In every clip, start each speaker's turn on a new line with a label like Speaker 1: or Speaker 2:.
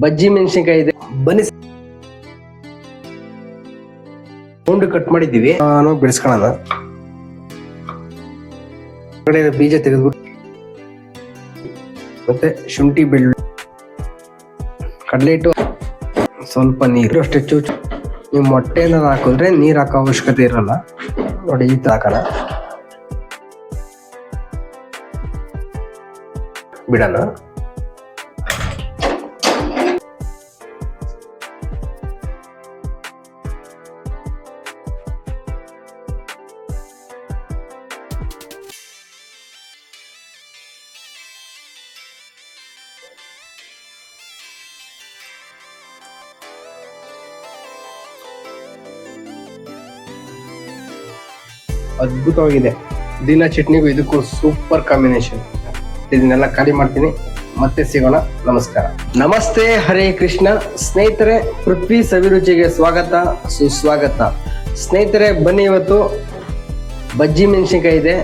Speaker 1: ಬಜ್ಜಿ ಮೆಣಸಿನಕಾಯಿ ಇದೆ. ಬನ್ನಿ ರೌಂಡ್ ಕಟ್ ಮಾಡಿದ್ದೀವಿ, ಬಿಡಿಸ್ಕೊಳ್ಳೋಣ. ಬೀಜ ತೆಗೆದ್ಬಿಟ್ಟು ಮತ್ತೆ ಶುಂಠಿ ಬೆಳ್ಳುಳ್ಳಿ ಕಡಲೆ ಹಿಟ್ಟು ಸ್ವಲ್ಪ ನೀರು ಅಷ್ಟೇ. ಚೂಚು ನೀವು ಮೊಟ್ಟೆ ಏನಾದ್ರು ಹಾಕಿದ್ರೆ ನೀರು ಹಾಕೋ ಅವಶ್ಯಕತೆ ಇರಲ್ಲ. ನೋಡಿ ಈ ತರ ಹಾಕೋಣ, ಬಿಡೋಣ. ಅದ್ಭುತವಾಗಿದೆ. ದಿನ ಚಟ್ನಿಗೂ ಇದಕ್ಕೂ ಸೂಪರ್ ಕಾಂಬಿನೇಷನ್. ಇದನ್ನೆಲ್ಲ ಖಾಲಿ ಮಾಡ್ತೀನಿ, ಮತ್ತೆ ಸಿಗೋಣ. ನಮಸ್ಕಾರ. ನಮಸ್ತೆ, ಹರೇ ಕೃಷ್ಣ. ಸ್ನೇಹಿತರೆ, ಪೃಥ್ವಿ ಸವಿರುಚಿಗೆ ಸ್ವಾಗತ, ಸುಸ್ವಾಗತ. ಸ್ನೇಹಿತರೆ, ಬನ್ನಿ ಇವತ್ತು ಬಜ್ಜಿ ಮೆಣಸಿನ್ಕಾಯಿ ಇದೆ.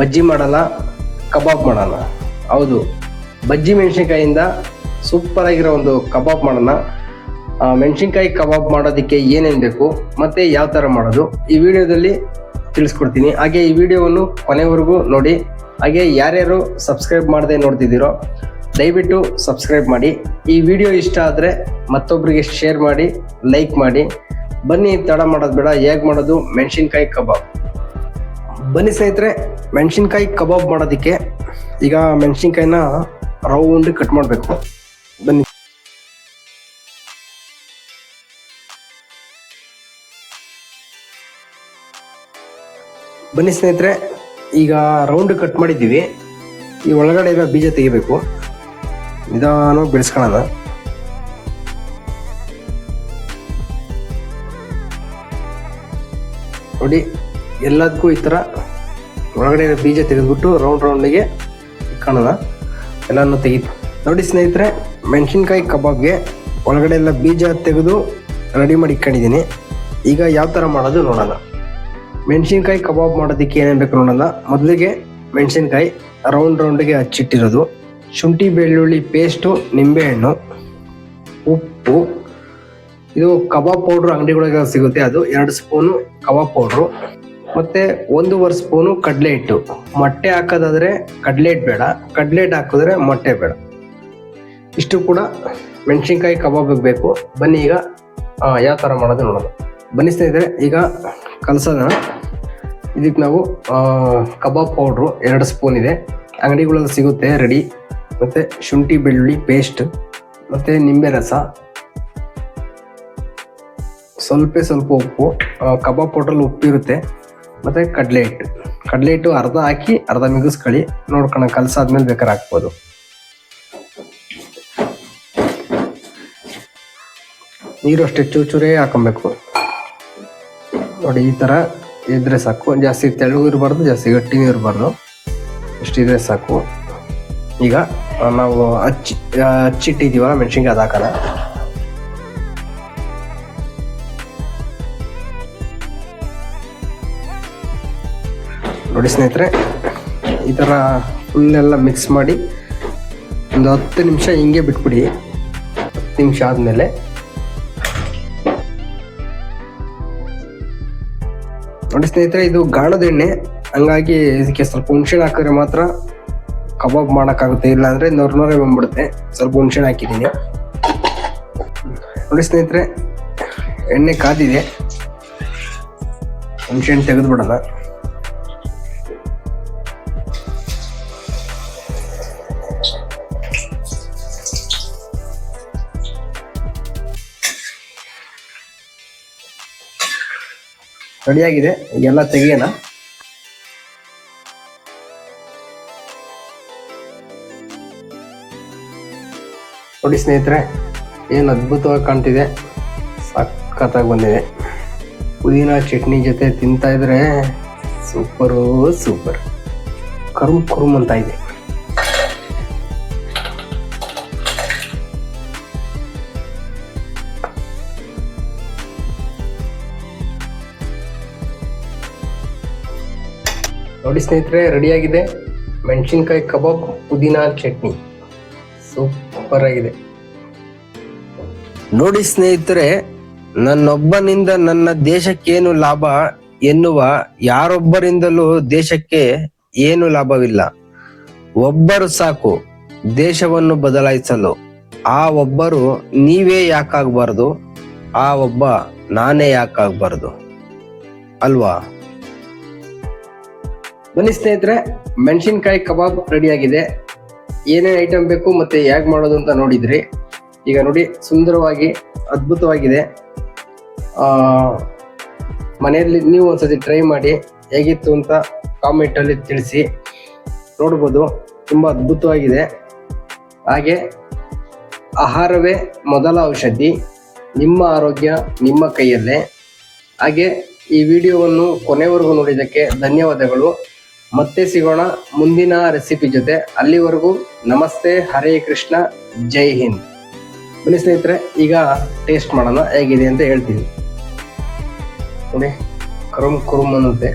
Speaker 1: ಬಜ್ಜಿ ಮಾಡಲ್ಲ, ಕಬಾಬ್ ಮಾಡೋಣ. ಹೌದು, ಬಜ್ಜಿ ಮೆಣಸಿನ್ಕಾಯಿಂದ ಸೂಪರ್ ಆಗಿರೋ ಒಂದು ಕಬಾಬ್ ಮಾಡೋಣ. ಮೆಣಸಿನ್ಕಾಯಿ ಕಬಾಬ್ ಮಾಡೋದಕ್ಕೆ ಏನೇನು ಬೇಕು ಮತ್ತೆ ಯಾವ ಥರ ಮಾಡೋದು ಈ ವಿಡಿಯೋದಲ್ಲಿ ತಿಳಿಸ್ಕೊಡ್ತೀನಿ. ಹಾಗೆ ಈ ವಿಡಿಯೋವನ್ನು ಕೊನೆವರೆಗೂ ನೋಡಿ. ಹಾಗೆ ಯಾರ್ಯಾರು ಸಬ್ಸ್ಕ್ರೈಬ್ ಮಾಡದೆ ನೋಡ್ತಿದ್ದೀರೋ ದಯವಿಟ್ಟು ಸಬ್ಸ್ಕ್ರೈಬ್ ಮಾಡಿ. ಈ ವಿಡಿಯೋ ಇಷ್ಟ ಆದರೆ ಮತ್ತೊಬ್ಬರಿಗೆ ಶೇರ್ ಮಾಡಿ, ಲೈಕ್ ಮಾಡಿ. ಬನ್ನಿ, ತಡ ಮಾಡೋದು ಬೇಡ. ಹೇಗೆ ಮಾಡೋದು ಮೆಣಸಿನ್ಕಾಯಿ ಕಬಾಬ್? ಬನ್ನಿ ಸ್ನೇಹಿತರೆ, ಮೆಣಸಿನ್ಕಾಯಿ ಕಬಾಬ್ ಮಾಡೋದಕ್ಕೆ ಈಗ ಮೆಣಸಿನ್ಕಾಯಿನ ರೌಂಡ್ ಕಟ್ ಮಾಡಬೇಕು. ಬನ್ನಿ. ಬನ್ನಿ ಸ್ನೇಹಿತರೆ, ಈಗ ರೌಂಡ್ ಕಟ್ ಮಾಡಿದ್ದೀವಿ. ಈ ಒಳಗಡೆ ಇರೋ ಬೀಜ ತೆಗಿಬೇಕು. ನಿಧಾನವಾಗಿ ಬೆಳೆಸ್ಕೊಳ್ಳೋಣ. ನೋಡಿ, ಎಲ್ಲದಕ್ಕೂ ಈ ಥರ ಒಳಗಡೆ ಇರೋ ಬೀಜ ತೆಗೆದ್ಬಿಟ್ಟು ರೌಂಡಿಗೆ ಇಟ್ಕೊಳ್ಳೋಣ. ಎಲ್ಲನೂ ತೆಗಿತು. ನೋಡಿ ಸ್ನೇಹಿತರೆ, ಮೆಣಸಿನ್ಕಾಯಿ ಕಬಾಬ್ಗೆ ಒಳಗಡೆ ಎಲ್ಲ ಬೀಜ ತೆಗೆದು ರೆಡಿ ಮಾಡಿ ಇಟ್ಕೊಂಡಿದ್ದೀನಿ. ಈಗ ಯಾವ ಥರ ಮಾಡೋದು ನೋಡೋಣ. ಮೆಣಸಿನ್ಕಾಯಿ ಕಬಾಬ್ ಮಾಡೋದಕ್ಕೆ ಏನೇನು ಬೇಕು ನೋಡೋಣ. ಮೊದಲಿಗೆ ಮೆಣಸಿನ್ಕಾಯಿ ರೌಂಡ್ಗೆ ಹಚ್ಚಿಟ್ಟಿರೋದು, ಶುಂಠಿ ಬೆಳ್ಳುಳ್ಳಿ ಪೇಸ್ಟು, ನಿಂಬೆಹಣ್ಣು, ಉಪ್ಪು, ಇದು ಕಬಾಬ್ ಪೌಡ್ರು ಅಂಗಡಿಗಳಿಗೆ ಸಿಗುತ್ತೆ, ಅದು 2 ಸ್ಪೂನು ಕಬಾಬ್ ಪೌಡ್ರು, ಮತ್ತು 1.5 ಸ್ಪೂನು ಕಡಲೆ ಹಿಟ್ಟು. ಮೊಟ್ಟೆ ಹಾಕೋದಾದರೆ ಕಡಲೆ ಹಿಟ್ಟು ಬೇಡ, ಕಡಲೆ ಹಿಟ್ಟು ಹಾಕಿದ್ರೆ ಮೊಟ್ಟೆ ಬೇಡ. ಇಷ್ಟು ಕೂಡ ಮೆಣಸಿನ್ಕಾಯಿ ಕಬಾಬಿಗೆ ಬೇಕು. ಬನ್ನಿ ಈಗ ಯಾವ ಥರ ಮಾಡೋದು ನೋಡೋಣ. ಬನ್ನಿ ಸ್ನೇಹಿತರೆ, ಈಗ ಕಲಸೋಣ. ಇದಕ್ಕೆ ನಾವು ಕಬಾಬ್ ಪೌಡ್ರು 2 ಸ್ಪೂನ್ ಇದೆ, ಅಂಗಡಿಗಳಲ್ಲಿ ಸಿಗುತ್ತೆ ರೆಡಿ. ಮತ್ತು ಶುಂಠಿ ಬೆಳ್ಳುಳ್ಳಿ ಪೇಸ್ಟ್, ಮತ್ತು ನಿಂಬೆ ರಸ, ಸ್ವಲ್ಪ ಉಪ್ಪು, ಕಬಾಬ್ ಪೌಡ್ರಲ್ಲಿ ಉಪ್ಪಿರುತ್ತೆ, ಮತ್ತು ಕಡಲೆ ಹಿಟ್ಟು ಅರ್ಧ ಹಾಕಿ ಅರ್ಧ ಮಿಗಿಸ್ಕೊಳ್ಳಿ. ನೋಡ್ಕೊಂಡು ಕಲಸಾದ್ಮೇಲೆ ಬೇಕಾದ್ರೆ ಹಾಕ್ಬೋದು. ನೀರು ಅಷ್ಟೇ ಚೂರೇ ಹಾಕೊಬೇಕು. ನೋಡಿ, ಈ ಥರ ಇದ್ರೆ ಸಾಕು. ಜಾಸ್ತಿ ತೆಳ್ಳಗೂ ಇರಬಾರ್ದು, ಜಾಸ್ತಿ ಗಟ್ಟಿನೂ ಇರಬಾರ್ದು. ಇಷ್ಟಿದ್ರೆ ಸಾಕು. ಈಗ ನಾವು ಹಚ್ಚಿಟ್ಟಿದ್ದೀವಲ್ಲ ಮೆಣಸಿನ್ಕಾಯಿ, ಅದು ಹಾಕೋಣ. ನೋಡಿ ಸ್ನೇಹಿತರೆ, ಈ ಥರ ಫುಲ್ಲೆಲ್ಲ ಮಿಕ್ಸ್ ಮಾಡಿ ಒಂದು 10 ನಿಮಿಷ ಹಿಂಗೆ ಬಿಟ್ಬಿಡಿ. 10 ನಿಮಿಷ ಆದಮೇಲೆ ನೋಡಿ ಸ್ನೇಹಿತರೆ, ಇದು ಗಾಣದ ಎಣ್ಣೆ, ಹಂಗಾಗಿ ಇದಕ್ಕೆ ಸ್ವಲ್ಪ ಹುಣ್ಸೆಹಣ್ಣು ಹಾಕಿದ್ರೆ ಮಾತ್ರ ಕಬಾಬ್ ಮಾಡೋಕ್ಕಾಗುತ್ತೆ, ಇಲ್ಲಾಂದರೆ ನೊರೆ ಬಂದ್ಬಿಡುತ್ತೆ. ಸ್ವಲ್ಪ ಹುಣ್ಸೆಹಣ್ಣು ಹಾಕಿದ್ದೀನಿ. ನೋಡಿ ಸ್ನೇಹಿತರೆ, ಎಣ್ಣೆ ಕಾದಿದೆ, ಹುಣ್ಸೆಹಣ್ಣು ತೆಗೆದುಬಿಡೋಣ. ರೆಡಿಯಾಗಿದೆ, ಈಗೆಲ್ಲ ತೆಗಿಯೋಣ. ನೋಡಿ ಸ್ನೇಹಿತರೆ, ಏನು ಅದ್ಭುತವಾಗಿ ಕಾಣ್ತಿದೆ, ಸಖತ್ತಾಗಿ ಬಂದಿದೆ. ಪುದೀನ ಚಟ್ನಿ ಜೊತೆ ತಿಂತಾ ಇದ್ರೆ ಸೂಪರ್ ಕರುಮ್ ಅಂತ ಇದೆ. ನೋಡಿ ಸ್ನೇಹಿತರೆ, ರೆಡಿಯಾಗಿದೆ ಮೆಣಸಿನ್ಕಾಯಿ ಕಬಾಬ್ ಪುದೀನ ಚಟ್ನಿ. ಸೂಪರ್ ಆಗಿದೆ. ನೋಡಿ ಸ್ನೇಹಿತರೆ, ನನ್ನೊಬ್ಬನಿಂದ ನನ್ನ ದೇಶಕ್ಕೇನು ಲಾಭ ಎನ್ನುವ ಯಾರೊಬ್ಬರಿಂದಲೂ ದೇಶಕ್ಕೆ ಏನು ಲಾಭವಿಲ್ಲ. ಒಬ್ಬರು ಸಾಕು ದೇಶವನ್ನು ಬದಲಾಯಿಸಲು. ಆ ಒಬ್ಬರು ನೀವೇ ಯಾಕಾಗಬಾರ್ದು? ಆ ಒಬ್ಬ ನಾನೇ ಯಾಕಾಗಬಾರ್ದು ಅಲ್ವಾ? ಬನ್ನಿ ಸ್ನೇಹಿತರೆ, ಮೆಣಸಿನ್ಕಾಯಿ ಕಬಾಬ್ ರೆಡಿ ಆಗಿದೆ. ಏನೇನು ಐಟಮ್ ಬೇಕು ಮತ್ತೆ ಹೇಗೆ ಮಾಡೋದು ಅಂತ ನೋಡಿದ್ರಿ. ಈಗ ನೋಡಿ, ಸುಂದರವಾಗಿ ಅದ್ಭುತವಾಗಿದೆ. ಮನೆಯಲ್ಲಿ ನೀವು ಒಂದ್ಸತಿ ಟ್ರೈ ಮಾಡಿ, ಹೇಗಿತ್ತು ಅಂತ ಕಾಮೆಂಟ್ ಅಲ್ಲಿ ತಿಳಿಸಿ. ನೋಡ್ಬೋದು, ತುಂಬಾ ಅದ್ಭುತವಾಗಿದೆ. ಹಾಗೆ ಆಹಾರವೇ ಮೊದಲ ಔಷಧಿ. ನಿಮ್ಮ ಆರೋಗ್ಯ ನಿಮ್ಮ ಕೈಯಲ್ಲೇ. ಹಾಗೆ ಈ ವಿಡಿಯೋವನ್ನು ಕೊನೆವರೆಗೂ ನೋಡಿದ್ದಕ್ಕೆ ಧನ್ಯವಾದಗಳು. ಮತ್ತೆ ಸಿಗೋಣ ಮುಂದಿನ ರೆಸಿಪಿ ಜೊತೆ. ಅಲ್ಲಿವರೆಗೂ ನಮಸ್ತೆ, ಹರೇ ಕೃಷ್ಣ, ಜೈ ಹಿಂದ್. ಬನ್ನಿ ಸ್ನೇಹಿತರೆ, ಈಗ ಟೇಸ್ಟ್ ಮಾಡೋಣ ಹೇಗಿದೆ ಅಂತ ಹೇಳ್ತೀನಿ. ನೋಡಿ, ಕರುಮ್ ಕುರುಮ್ ಅನ್ನುತ್ತೆ.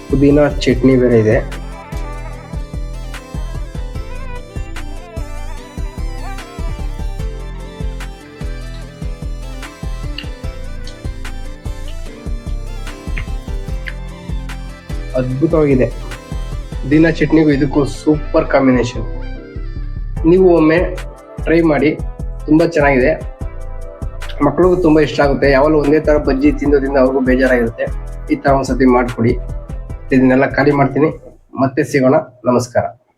Speaker 1: ಪುದೀನ ಚಟ್ನಿ ಬೇರೆ ಇದೆ. ಅದ್ಭುತವಾಗಿದೆ. ಪುದೀನ ಚಟ್ನಿಗೂ ಇದಕ್ಕೂ ಸೂಪರ್ ಕಾಂಬಿನೇಷನ್. ನೀವು ಒಮ್ಮೆ ಟ್ರೈ ಮಾಡಿ, ತುಂಬಾ ಚೆನ್ನಾಗಿದೆ. ಮಕ್ಕಳಿಗೂ ತುಂಬಾ ಇಷ್ಟ ಆಗುತ್ತೆ. ಯಾವಾಗಲೂ ಒಂದೇ ತರ ಬಜ್ಜಿ ತಿನ್ನೋದ್ರಿಂದ ಅವ್ರಿಗೂ ಬೇಜಾರಾಗಿರುತ್ತೆ. ಈ ತರ ಒಂದ್ಸತಿ ಮಾಡ್ಕೊಡಿ. ಇದನ್ನೆಲ್ಲ ಖಾಲಿ ಮಾಡ್ತೀನಿ. ಮತ್ತೆ ಸಿಗೋಣ. ನಮಸ್ಕಾರ.